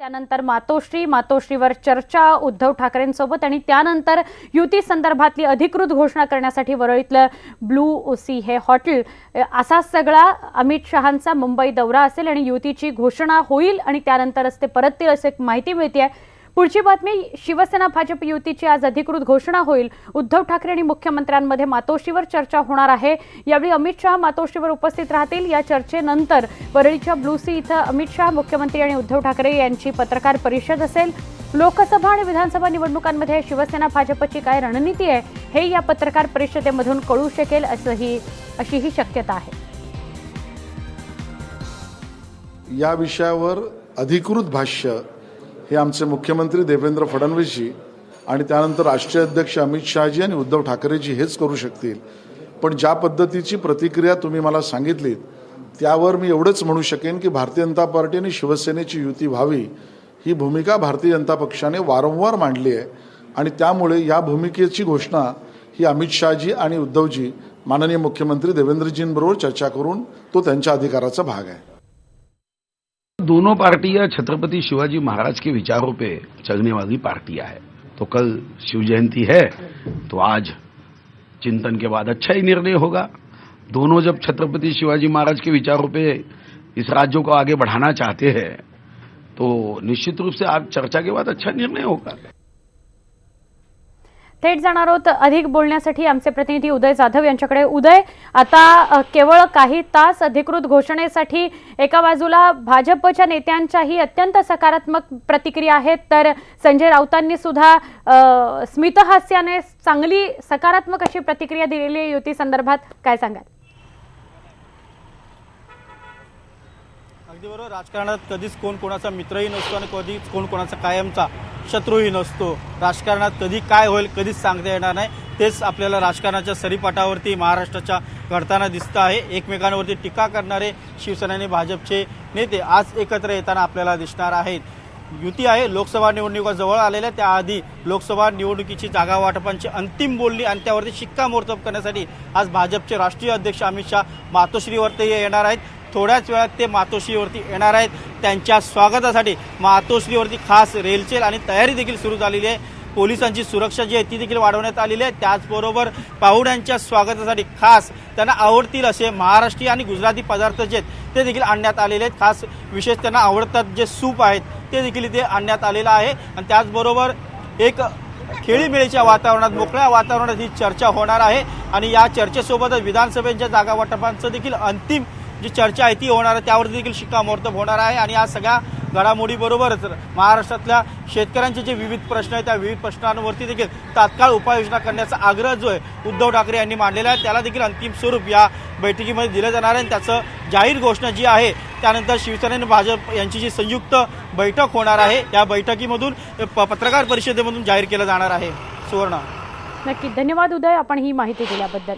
त्यानंतर मातोश्रीवर चर्चा उद्धव ठाकरेंसोबत आणि त्यानंतर युती संदर्भातली अधिकृत घोषणा करण्यासाठी वरळीतलं ब्लू सी हे हॉटेल असा सगळा अमित शहांचा मुंबई दौरा असेल आणि युतीची घोषणा होईल आणि त्यानंतरच ते परततील अशी माहिती मिळते। पुढची बातमी, शिवसेना भाजप युतीची आज अधिकृत घोषणा होईल। उद्धव ठाकरे आणि मुख्यमंत्र्यांमध्ये मातोश्रीवर चर्चा होणार आहे। यावेळी अमित शहा मातोश्रीवर उपस्थित राहतील। या चर्चेनंतर वरळीच्या ब्लू सी इथं अमित शहा, मुख्यमंत्री आणि उद्धव ठाकरे यांची पत्रकार परिषद असेल। लोकसभा आणि विधानसभा निवडणुकांमध्ये शिवसेना भाजपची काय रणनीती आहे हे या पत्रकार परिषदेमधून कळू शकेल अशीही शक्यता आहे। या विषयावर अधिकृत भाष्य हे आमचे मुख्यमंत्री देवेंद्र फडणवीसजी आणि त्यानंतर राष्ट्रीय अध्यक्ष अमित शहाजी आणि उद्धव ठाकरेजी हेच करू शकतील। पण ज्या पद्धतीची प्रतिक्रिया तुम्ही मला सांगितलीत त्यावर मी एवढंच म्हणू शकेन की भारतीय जनता पार्टी आणि शिवसेनेची युती व्हावी ही भूमिका भारतीय जनता पक्षाने वारंवार मांडली आहे आणि त्यामुळे या भूमिकेची घोषणा ही अमित शहाजी आणि उद्धवजी माननीय मुख्यमंत्री देवेंद्रजींबरोबर चर्चा करून तो त्यांच्या अधिकाराचा भाग है। दोनों पार्टियां छत्रपति शिवाजी महाराज के विचारों पे चलने वाली पार्टियां है। तो कल शिव जयंती है तो आज चिंतन के बाद अच्छा ही निर्णय होगा। दोनों जब छत्रपति शिवाजी महाराज के विचारों पे इस राज्य को आगे बढ़ाना चाहते हैं तो निश्चित रूप से आज चर्चा के बाद अच्छा निर्णय होगा। थेट जाणार आहोत अधिक बोलण्यासाठी आमचे प्रतिनिधी उदय जाधव यांच्याकडे। उदय, आता केवळ काही तास अधिकृत घोषणेसाठी एका बाजूला भाजपच्या नेत्यांच्याही अत्यंत सकारात्मक प्रतिक्रिया आहेत, तर संजय राऊतांनी सुद्धा स्मितहास्याने चांगली सकारात्मक अशी प्रतिक्रिया दिलेली आहे युती संदर्भात, काय सांगाल? अगदी बरोबर। राजकारणात कधीच कोण कोणाचा मित्रही नसतो आणि कधीच कोण कोणाचा कायमचा शत्रूही नसतो। राजकारणात कधी काय होईल कधीच सांगता येणार नाही। तेच आपल्याला राजकारणाच्या सरीपाटावरती महाराष्ट्राच्या घडताना दिसतं आहे। एकमेकांवरती टीका करणारे शिवसेना आणि भाजपचे नेते आज एकत्र येताना आपल्याला दिसणार आहेत। युती आहे, लोकसभा निवडणुका जवळ आलेल्या, त्याआधी लोकसभा निवडणुकीची जागा वाटपांची अंतिम बोलणी आणि त्यावरती शिक्कामोर्तब करण्यासाठी आज भाजपचे राष्ट्रीय अध्यक्ष अमित शहा मातोश्रीवरती येणार आहेत। थोड्याच वेळात ते मातोश्रीवरती येणार आहेत। त्यांच्या स्वागतासाठी मातोश्रीवरती खास रेलचेल आणि तयारी देखील सुरू झालेली आहे। पोलिसांची सुरक्षा जी आहे ती देखील वाढवण्यात आलेली आहे। त्याचबरोबर पाहुण्यांच्या स्वागतासाठी खास त्यांना आवडतील असे महाराष्ट्रीय आणि गुजराती पदार्थ जे आहेत ते देखील आणण्यात आलेले आहेत। खास विशेष त्यांना आवडतात जे सूप आहेत ते देखील इथे आणण्यात आलेलं आहे आणि त्याचबरोबर एक खेळीमेळीच्या वातावरणात, मोकळ्या वातावरणात ही चर्चा होणार आहे आणि या चर्चेसोबतच विधानसभेच्या जागा वाटपांचं देखील अंतिम जी चर्चा आहे ती होणार आहे, त्यावर देखील शिक्कामोर्तब होणार आहे। आणि या सगळ्या घडामोडीबरोबरच महाराष्ट्रातल्या शेतकऱ्यांचे जे विविध प्रश्न आहेत त्या विविध प्रश्नांवरती देखील तात्काळ उपाययोजना करण्याचा आग्रह जो आहे उद्धव ठाकरे यांनी मांडलेला आहे त्याला देखील अंतिम स्वरूप या बैठकीमध्ये दिलं जाणार आहे। आणि त्याचं जाहीर घोषणा जी आहे त्यानंतर शिवसेना आणि भाजप यांची जी संयुक्त बैठक होणार आहे या बैठकीमधून पत्रकार परिषदेमधून जाहीर केलं जाणार आहे। सुवर्ण, नक्की धन्यवाद उदय, आपण ही माहिती दिल्याबद्दल।